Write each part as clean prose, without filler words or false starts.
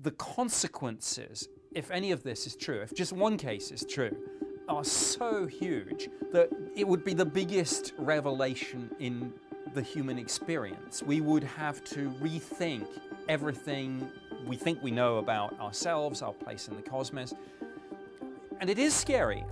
the consequences, if any of this is true, if just one case is true, are so huge that it would be the biggest revelation in the human experience. We would have to rethink everything we think we know about ourselves, our place in the cosmos. And it is scary.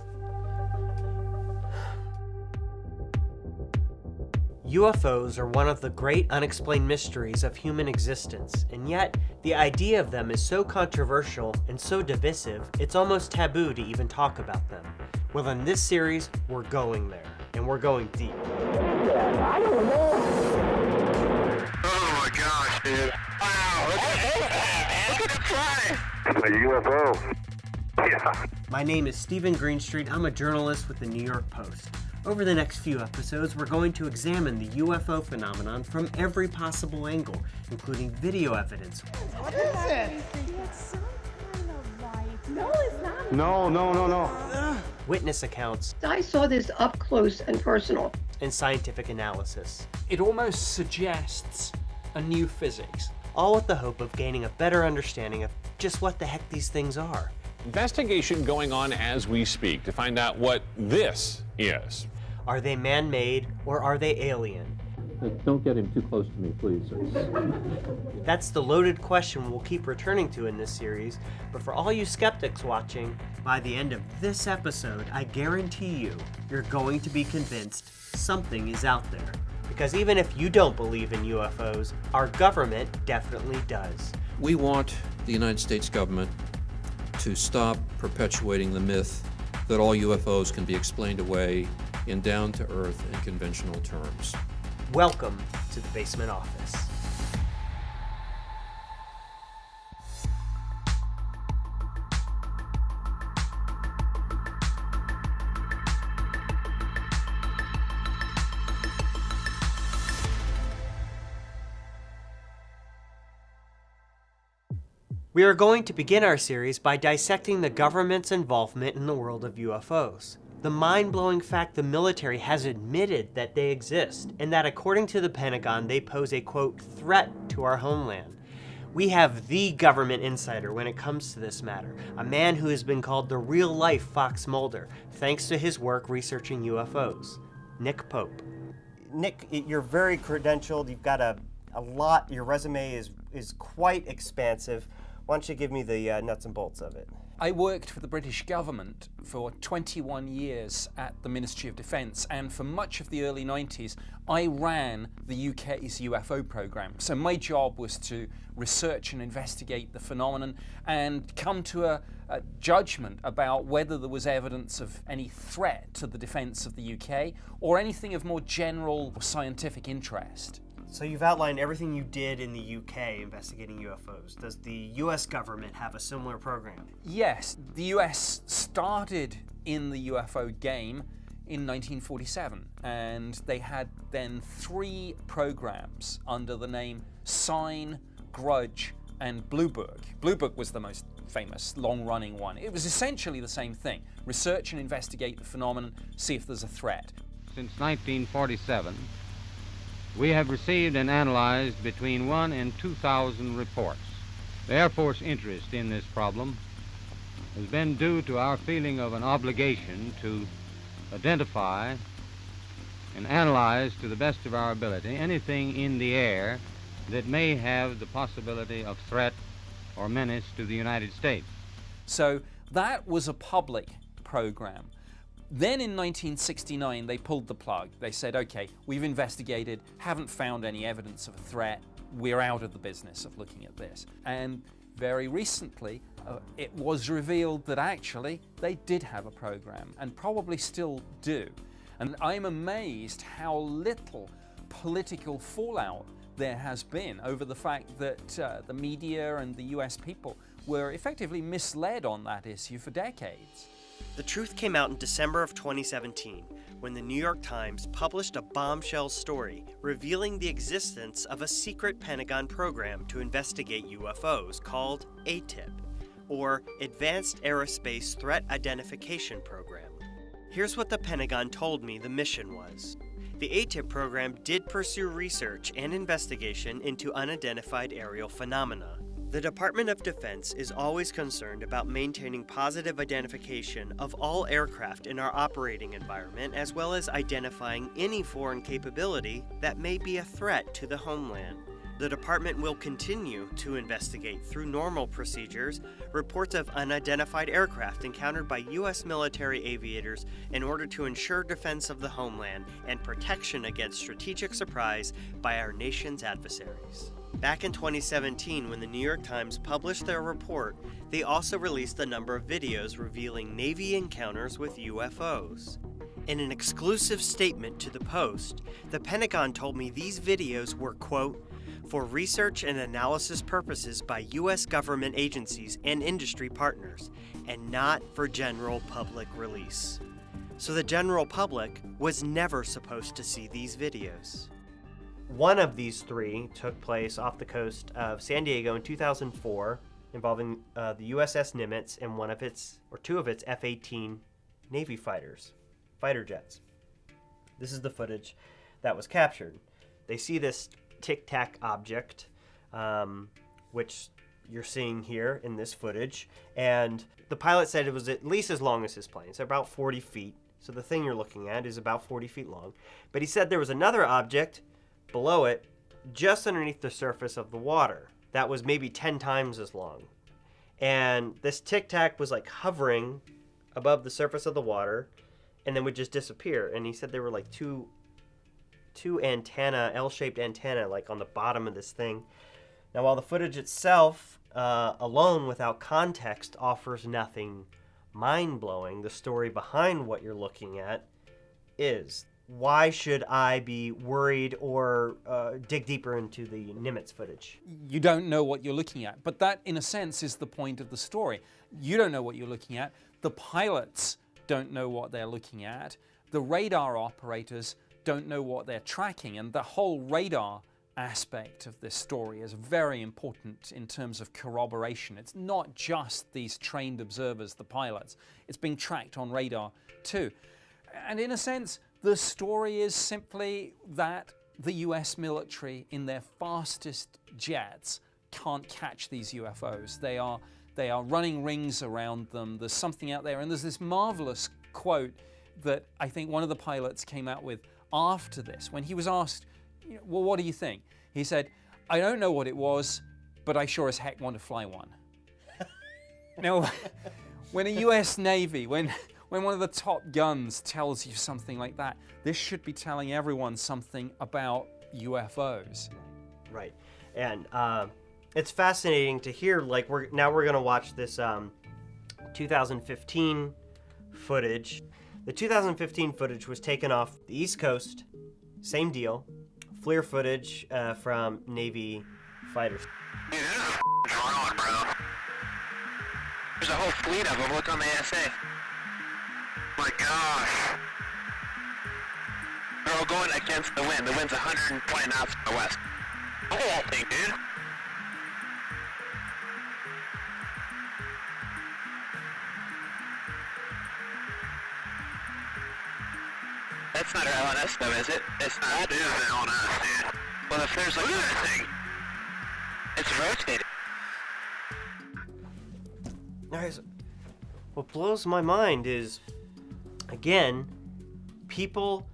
UFOs are one of the great unexplained mysteries of human existence, and yet the idea of them is so controversial and so divisive, it's almost taboo to even talk about them. Well, in this series, we're going there, and we're going deep. I don't know. Oh my gosh, dude. Wow, look at it fly. It's a UFO. Yeah. My name is Stephen Greenstreet. I'm a journalist with the New York Post. Over the next few episodes, we're going to examine the UFO phenomenon from every possible angle, including video evidence. What is it? It's some kind of light. No, it's not. No. Witness accounts, I saw this up close and personal. and scientific analysis, It almost suggests a new physics. all with the hope of gaining a better understanding of just what the heck these things are. Investigation going on as we speak to find out what this is. Are they man-made or are they alien? Don't get him too close to me, please. That's the loaded question we'll keep returning to in this series, but for all you skeptics watching, by the end of this episode, I guarantee you're going to be convinced something is out there. Because even if you don't believe in UFOs, our government definitely does. We want the United States government to stop perpetuating the myth that all UFOs can be explained away in down-to-earth and conventional terms. Welcome to the Basement Office. We are going to begin our series by dissecting the government's involvement in the world of UFOs. The mind-blowing fact the military has admitted that they exist, and that according to the Pentagon, they pose a, quote, threat to our homeland. We have the government insider when it comes to this matter, a man who has been called the real-life Fox Mulder, thanks to his work researching UFOs, Nick Pope. Nick, you're very credentialed, you've got a lot, your resume is quite expansive. Why don't you give me the nuts and bolts of it? I worked for the British government for 21 years at the Ministry of Defence, and for much of the early 90s, I ran the UK's UFO program. So my job was to research and investigate the phenomenon and come to a judgment about whether there was evidence of any threat to the defence of the UK or anything of more general scientific interest. So you've outlined everything you did in the UK investigating UFOs. Does the US government have a similar program? Yes, the US started in the UFO game in 1947, and they had then 3 programs under the name Sign, Grudge, and Blue Book. Blue Book was the most famous, long-running one. It was essentially the same thing. Research and investigate the phenomenon, see if there's a threat. Since 1947, we have received and analyzed between 1,000 and 2,000 reports. The Air Force interest in this problem has been due to our feeling of an obligation to identify and analyze to the best of our ability anything in the air that may have the possibility of threat or menace to the United States. So that was a public program. Then in 1969, they pulled the plug. They said, okay, we've investigated, haven't found any evidence of a threat. We're out of the business of looking at this. And very recently, it was revealed that actually they did have a program and probably still do. And I'm amazed how little political fallout there has been over the fact that the media and the US people were effectively misled on that issue for decades. The truth came out in December of 2017 when the New York Times published a bombshell story revealing the existence of a secret Pentagon program to investigate UFOs called ATIP, or Advanced Aerospace Threat Identification Program. Here's what the Pentagon told me the mission was. The ATIP program did pursue research and investigation into unidentified aerial phenomena. The Department of Defense is always concerned about maintaining positive identification of all aircraft in our operating environment, as well as identifying any foreign capability that may be a threat to the homeland. The department will continue to investigate through normal procedures reports of unidentified aircraft encountered by U.S. military aviators in order to ensure defense of the homeland and protection against strategic surprise by our nation's adversaries. Back in 2017, when the New York Times published their report, they also released a number of videos revealing Navy encounters with UFOs. In an exclusive statement to the Post, the Pentagon told me these videos were, quote, for research and analysis purposes by U.S. government agencies and industry partners, and not for general public release. So the general public was never supposed to see these videos. One of these three took place off the coast of San Diego in 2004, involving the USS Nimitz and two of its F-18 Navy fighter jets. This is the footage that was captured. They see this tic-tac object, which you're seeing here in this footage, and the pilot said it was at least as long as his plane, so about 40 feet. So the thing you're looking at is about 40 feet long. But he said there was another object below it, just underneath the surface of the water, that was maybe 10 times as long. And this tic-tac was like hovering above the surface of the water and then would just disappear. And he said there were like two antenna, L-shaped antenna, like on the bottom of this thing. Now, while the footage itself, alone without context, offers nothing mind-blowing, the story behind what you're looking at is. Why should I be worried or dig deeper into the Nimitz footage? You don't know what you're looking at, but that, in a sense, is the point of the story. You don't know what you're looking at. The pilots don't know what they're looking at. The radar operators don't know what they're tracking, and the whole radar aspect of this story is very important in terms of corroboration. It's not just these trained observers, the pilots. It's being tracked on radar too. And in a sense, the story is simply that the US military, in their fastest jets, can't catch these UFOs. They are running rings around them. There's something out there. And there's this marvelous quote that I think one of the pilots came out with after this, when he was asked, well, what do you think? He said, I don't know what it was, but I sure as heck want to fly one. Now, when a US Navy, when one of the top guns tells you something like that, this should be telling everyone something about UFOs. Right. And it's fascinating to hear, like, we're going to watch this 2015 footage. The 2015 footage was taken off the East Coast, same deal, FLIR footage from Navy fighters. Dude, there's a drone, bro. There's a whole fleet of them. Look on the ASA. My gosh. They're all going against the wind. The wind's 120 knots from the west. The whole thing, dude. That's not our LNS though, is it? It's not. That is the LNS, dude. Well, if there's like... Look at that thing. It's rotating. Guys, what blows my mind is, again, people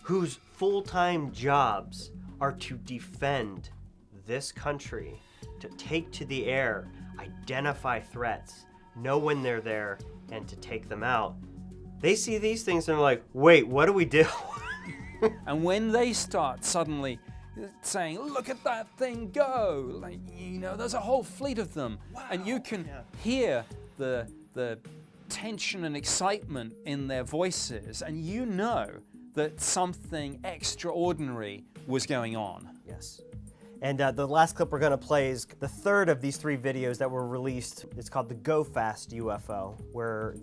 whose full-time jobs are to defend this country, to take to the air, identify threats, know when they're there, and to take them out. They see these things and they're like, wait, what do we do? And when they start suddenly saying, look at that thing go, like, there's a whole fleet of them. Wow. And you can hear the tension and excitement in their voices, and you know that something extraordinary was going on. Yes. And the last clip we're going to play is the third of these three videos that were released. It's called the Go Fast UFO, where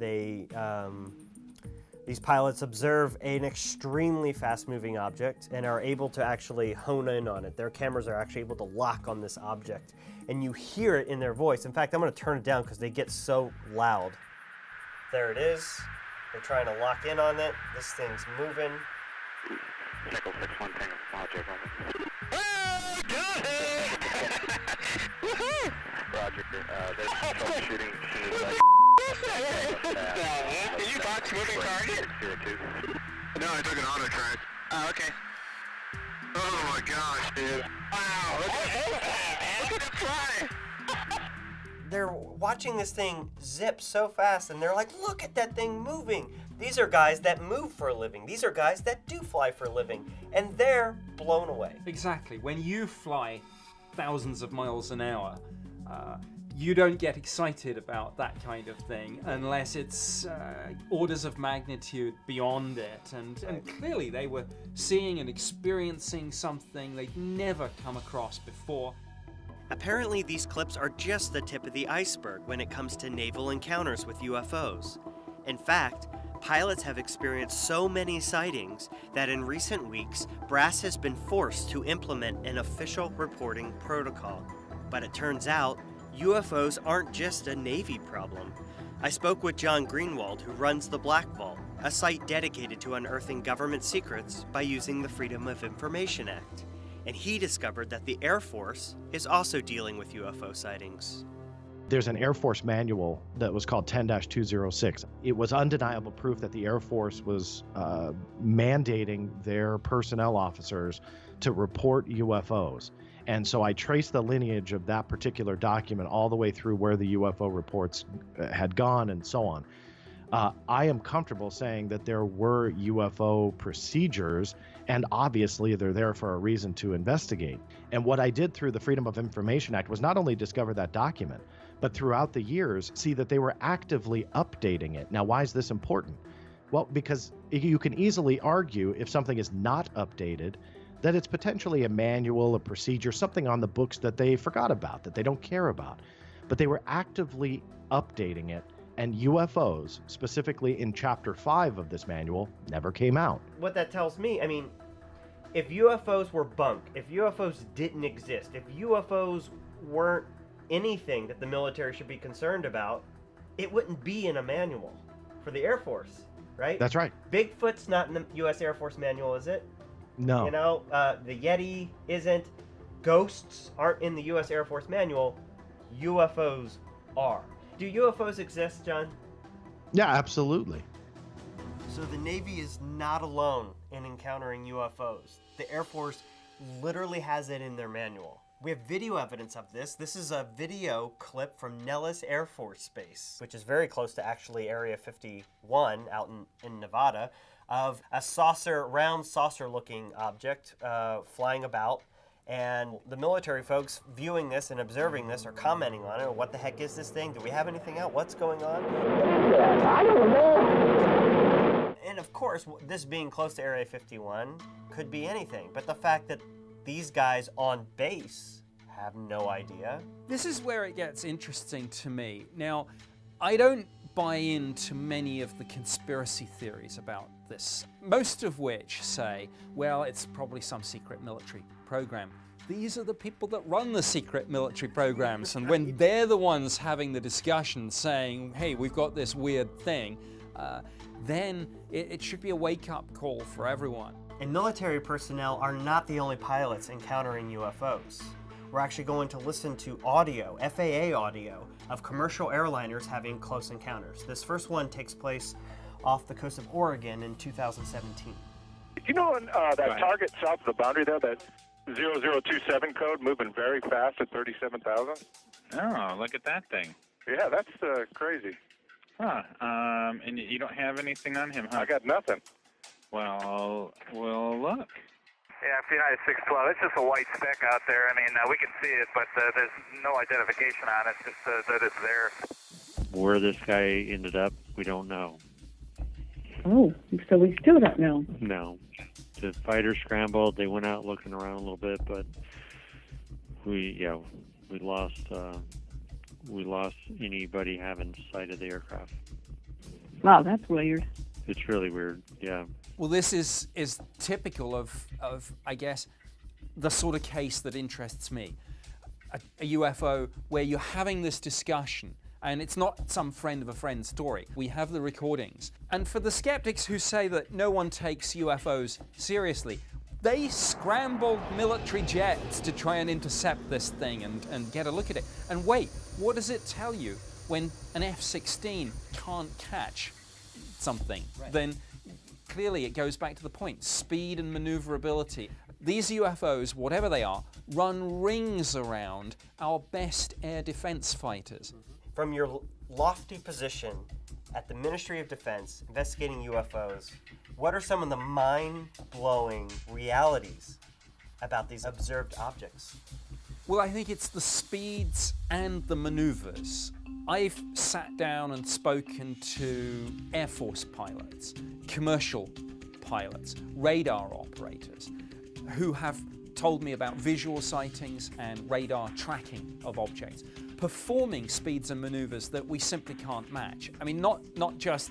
these pilots observe an extremely fast-moving object and are able to actually hone in on it. Their cameras are actually able to lock on this object, and you hear it in their voice. In fact, I'm going to turn it down because they get so loud. There it is. They're trying to lock in on it. This thing's moving. Echo 6-1, Tango, Apollo, J. There's troubleshooting as soon as Did you box moving target? No, I took an auto track. Oh, okay. Oh my gosh, dude. Wow, look at it fly! They're watching this thing zip so fast and they're like, look at that thing moving. These are guys that move for a living. These are guys that do fly for a living. And they're blown away. Exactly. When you fly thousands of miles an hour, you don't get excited about that kind of thing unless it's orders of magnitude beyond it. And clearly they were seeing and experiencing something they'd never come across before. Apparently, these clips are just the tip of the iceberg when it comes to naval encounters with UFOs. In fact, pilots have experienced so many sightings that in recent weeks, brass has been forced to implement an official reporting protocol. But it turns out, UFOs aren't just a Navy problem. I spoke with John Greenwald, who runs the Black Vault, a site dedicated to unearthing government secrets by using the Freedom of Information Act. And he discovered that the Air Force is also dealing with UFO sightings. There's an Air Force manual that was called 10-206. It was undeniable proof that the Air Force was mandating their personnel officers to report UFOs. And so I traced the lineage of that particular document all the way through where the UFO reports had gone and so on. I am comfortable saying that there were UFO procedures, and obviously they're there for a reason to investigate. And what I did through the Freedom of Information Act was not only discover that document, but throughout the years see that they were actively updating it. Now, why is this important? Well, because you can easily argue if something is not updated, that it's potentially a manual, a procedure, something on the books that they forgot about, that they don't care about. But they were actively updating it. And UFOs, specifically in Chapter 5 of this manual, never came out. What that tells me, I mean, if UFOs were bunk, if UFOs didn't exist, if UFOs weren't anything that the military should be concerned about, it wouldn't be in a manual for the Air Force, right? That's right. Bigfoot's not in the U.S. Air Force manual, is it? No. You know, the Yeti isn't. Ghosts aren't in the U.S. Air Force manual. UFOs are. Do UFOs exist, John? Yeah, absolutely. So the Navy is not alone in encountering UFOs. The Air Force literally has it in their manual. We have video evidence of this. This is a video clip from Nellis Air Force Base, which is very close to actually Area 51 out in Nevada, of a round saucer-looking object flying about. And the military folks viewing this and observing this are commenting on it. What the heck is this thing? Do we have anything out? What's going on? I don't know. And of course, this being close to Area 51 could be anything. But the fact that these guys on base have no idea. This is where it gets interesting to me. Now, I don't buy into many of the conspiracy theories about this, most of which say, well, it's probably some secret military program. These are the people that run the secret military programs, and when they're the ones having the discussion saying, hey, we've got this weird thing, then it should be a wake-up call for everyone. And military personnel are not the only pilots encountering UFOs. We're actually going to listen to audio, FAA audio, of commercial airliners having close encounters. This first one takes place off the coast of Oregon in 2017. You know that target south of the boundary there, that 0027 code moving very fast at 37,000? Oh, look at that thing. Yeah, that's crazy. Huh. And you don't have anything on him, huh? I got nothing. Well, look. Yeah, for United 612, it's just a white speck out there. I mean, we can see it, but there's no identification on it, just that it's there. Where this guy ended up, we don't know. Oh, so we still don't know. No. The fighters scrambled. They went out looking around a little bit, but we lost anybody having sight of the aircraft. Wow, that's weird. It's really weird, yeah. Well, this is typical of, I guess, the sort of case that interests me. A UFO where you're having this discussion, and it's not some friend of a friend story. We have the recordings. And for the skeptics who say that no one takes UFOs seriously, They scrambled military jets to try and intercept this thing and get a look at it. And wait, what does it tell you when an F-16 can't catch something? Right. Then clearly it goes back to the point, speed and maneuverability. These UFOs, whatever they are, run rings around our best air defense fighters. From your lofty position at the Ministry of Defense investigating UFOs, what are some of the mind-blowing realities about these observed objects? Well, I think it's the speeds and the maneuvers. I've sat down and spoken to Air Force pilots, commercial pilots, radar operators, who have told me about visual sightings and radar tracking of objects, performing speeds and maneuvers that we simply can't match. I mean, not just,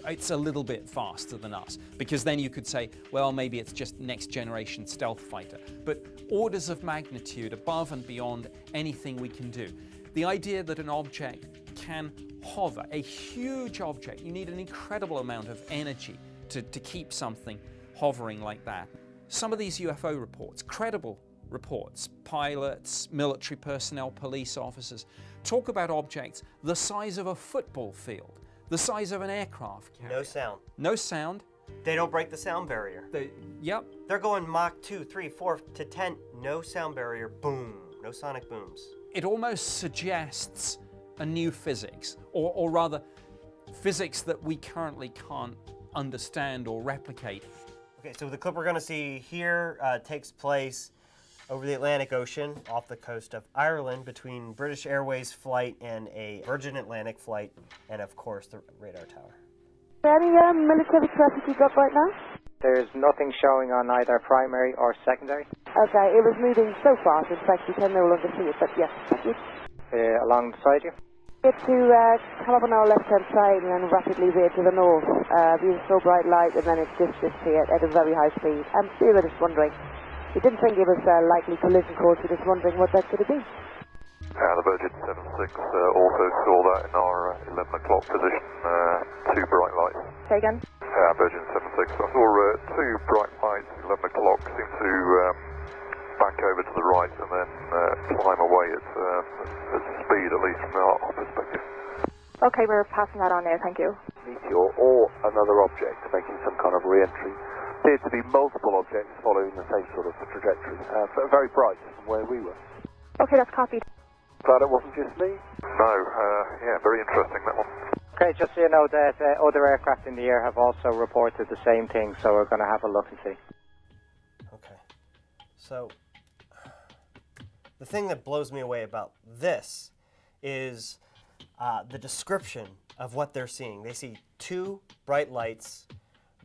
it's a little bit faster than us, because then you could say, well, maybe it's just next generation stealth fighter, but orders of magnitude above and beyond anything we can do. The idea that an object can hover, a huge object, you need an incredible amount of energy to keep something hovering like that. Some of these UFO reports, credible reports, pilots, military personnel, police officers, talk about objects the size of a football field, the size of an aircraft carrier. No sound. No sound. They don't break the sound barrier. Yep. They're going Mach 2, 3, 4 to 10. No sound barrier. Boom. No sonic booms. It almost suggests a new physics, or rather, physics that we currently can't understand or replicate. Okay, so the clip we're going to see here takes place over the Atlantic Ocean off the coast of Ireland between British Airways flight and a Virgin Atlantic flight, and of course the radar tower. Any military traffic you got right now? There's nothing showing on either primary or secondary. Okay, it was moving so fast, in fact you can no longer see it, but yes, thank you. Alongside you? Get to come up on our left-hand side and then rapidly veer to the north. We saw bright light and then it just disappeared at a very high speed. We were just wondering. We didn't think it was a likely collision course, we were just wondering what that could have been. The Virgin 76 also saw that in our 11 o'clock position, two bright lights. Say again? Virgin 76. I saw two bright lights, 11 o'clock, seem to back over to the right and then climb away at speed, at least from our perspective. Okay, we're passing that on there, thank you. Meteor or another object making some kind of re-entry. Appeared to be multiple objects following the same sort of trajectory, very bright from where we were. Okay, that's copied. Glad it wasn't just me? No, yeah, very interesting, that one. Okay, just so you know that other aircraft in the air have also reported the same thing, so we're going to have a look and see. Okay, so the thing that blows me away about this is the description of what they're seeing. They see two bright lights.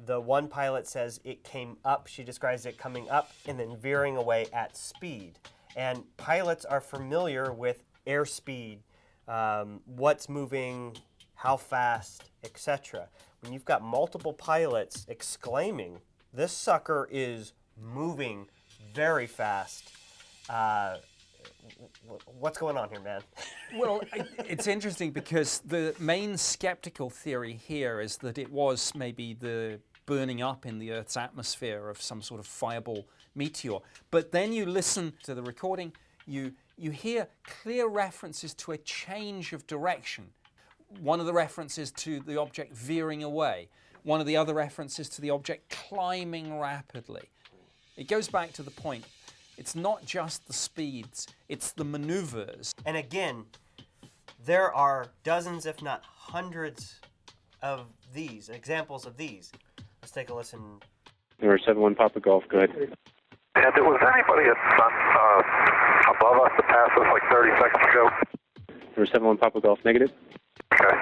The one pilot says it came up. She describes it coming up and then veering away at speed. And pilots are familiar with airspeed, what's moving, how fast, etc. When you've got multiple pilots exclaiming, this sucker is moving very fast, what's going on here, man? Well, it's interesting because the main skeptical theory here is that it was maybe the burning up in the Earth's atmosphere of some sort of fireball meteor. But then you listen to the recording, you hear clear references to a change of direction. One of the references to the object veering away. One of the other references to the object climbing rapidly. It goes back to the point. It's not just the speeds, it's the maneuvers. And again, there are dozens, if not hundreds, of these, examples of these. Let's take a listen. Number 71 Papa Golf, go ahead. And was there anybody above us that passed us like 30 seconds ago? Number 71 Papa Golf, negative. Okay.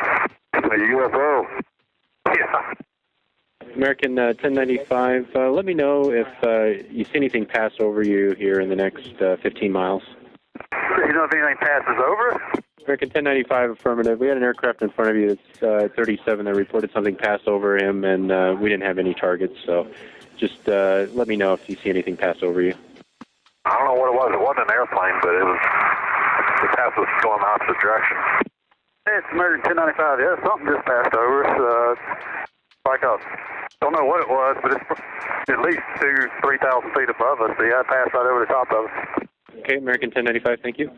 A UFO. Yeah. American 1095, let me know if you see anything pass over you here in the next 15 miles. You know if anything passes over? American 1095, affirmative. We had an aircraft in front of you that's 37 that reported something pass over him, and we didn't have any targets, so just let me know if you see anything pass over you. I don't know what it was. It wasn't an airplane, but the path was going the opposite direction. Hey, it's American 1095. Yeah, something just passed over us. Back up. Don't know what it was, but it's at least 3,000 feet above us. So yeah, it passed right over the top of us. Okay, American 1095, thank you.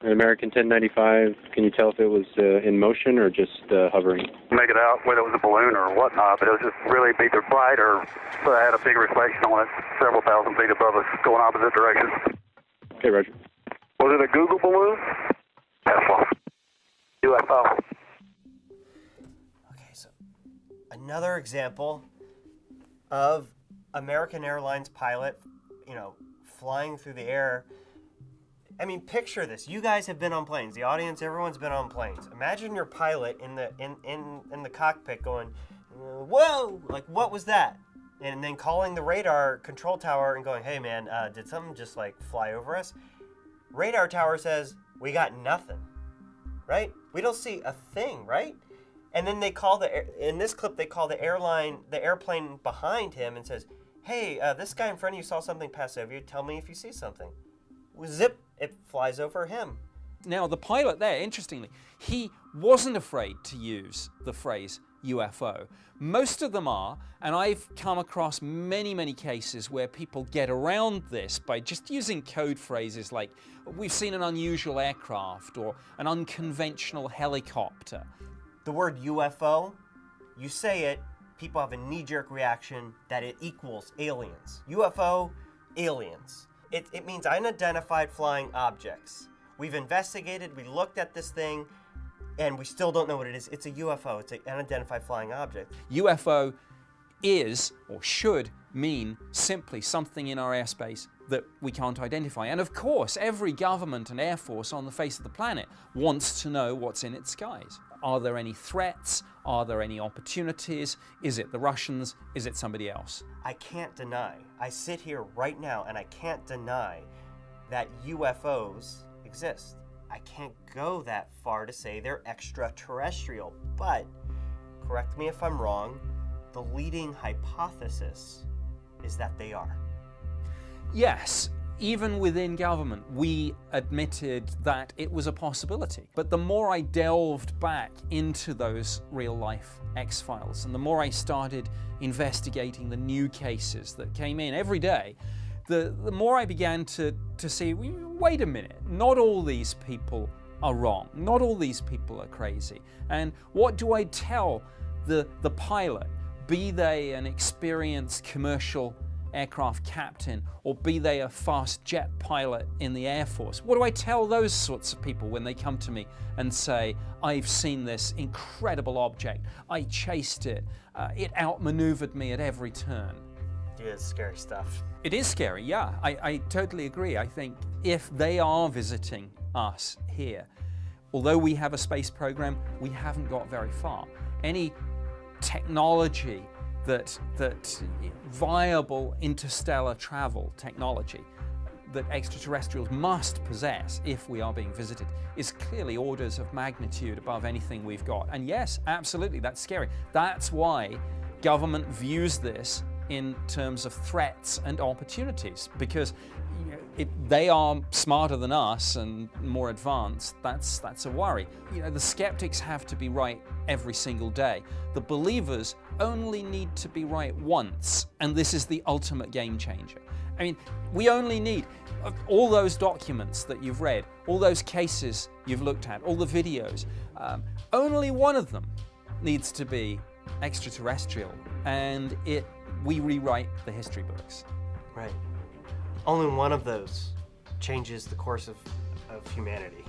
American 1095, can you tell if it was in motion or just hovering? Make it out whether it was a balloon or whatnot, but it was just really either bright or had a big reflection on it, several thousand feet above us, going opposite directions. Okay, Roger. Was it a Google balloon? Tesla. UFO. Okay, so another example of American Airlines pilot, flying through the air. I mean, picture this. You guys have been on planes. The audience, everyone's been on planes. Imagine your pilot in the cockpit going, "Whoa! Like, what was that?" And then calling the radar control tower and going, "Hey, man, did something just like fly over us?" Radar tower says, "We got nothing." Right? We don't see a thing, right? And then they call in this clip, they call the airplane behind him and says, "Hey, this guy in front of you saw something pass over you. Tell me if you see something." Zip, it flies over him. Now, the pilot there, interestingly, he wasn't afraid to use the phrase UFO. Most of them are, and I've come across many, many cases where people get around this by just using code phrases like, "We've seen an unusual aircraft," or "an unconventional helicopter." The word UFO, you say it, people have a knee-jerk reaction that it equals aliens. UFO, aliens. It means unidentified flying objects. We've investigated, we looked at this thing, and we still don't know what it is. It's a UFO, it's an unidentified flying object. UFO is, or should mean, simply something in our airspace that we can't identify. And of course, every government and air force on the face of the planet wants to know what's in its skies. Are there any threats? Are there any opportunities? Is it the Russians? Is it somebody else? I can't deny, I sit here right now and I can't deny that UFOs exist. I can't go that far to say they're extraterrestrial, but correct me if I'm wrong, the leading hypothesis is that they are. Yes, even within government, we admitted that it was a possibility. But the more I delved back into those real-life X-Files, and the more I started investigating the new cases that came in every day, the more I began to see, wait a minute, not all these people are wrong. Not all these people are crazy. And what do I tell the pilot, be they an experienced commercial aircraft captain, or be they a fast jet pilot in the Air Force? What do I tell those sorts of people when they come to me and say, "I've seen this incredible object, I chased it, it outmaneuvered me at every turn"? Yeah, it's scary stuff. It is scary, yeah. I totally agree. I think if they are visiting us here, although we have a space program, we haven't got very far. Any technology that viable interstellar travel technology that extraterrestrials must possess if we are being visited is clearly orders of magnitude above anything we've got. And yes, absolutely, that's scary. That's why government views this in terms of threats and opportunities, because they are smarter than us and more advanced. That's a worry. The skeptics have to be right every single day. The believers only need to be right once, and this is the ultimate game changer. I mean, we only need all those documents that you've read, all those cases you've looked at, all the videos. Only one of them needs to be extraterrestrial, and we rewrite the history books. Right. Only one of those changes the course of humanity.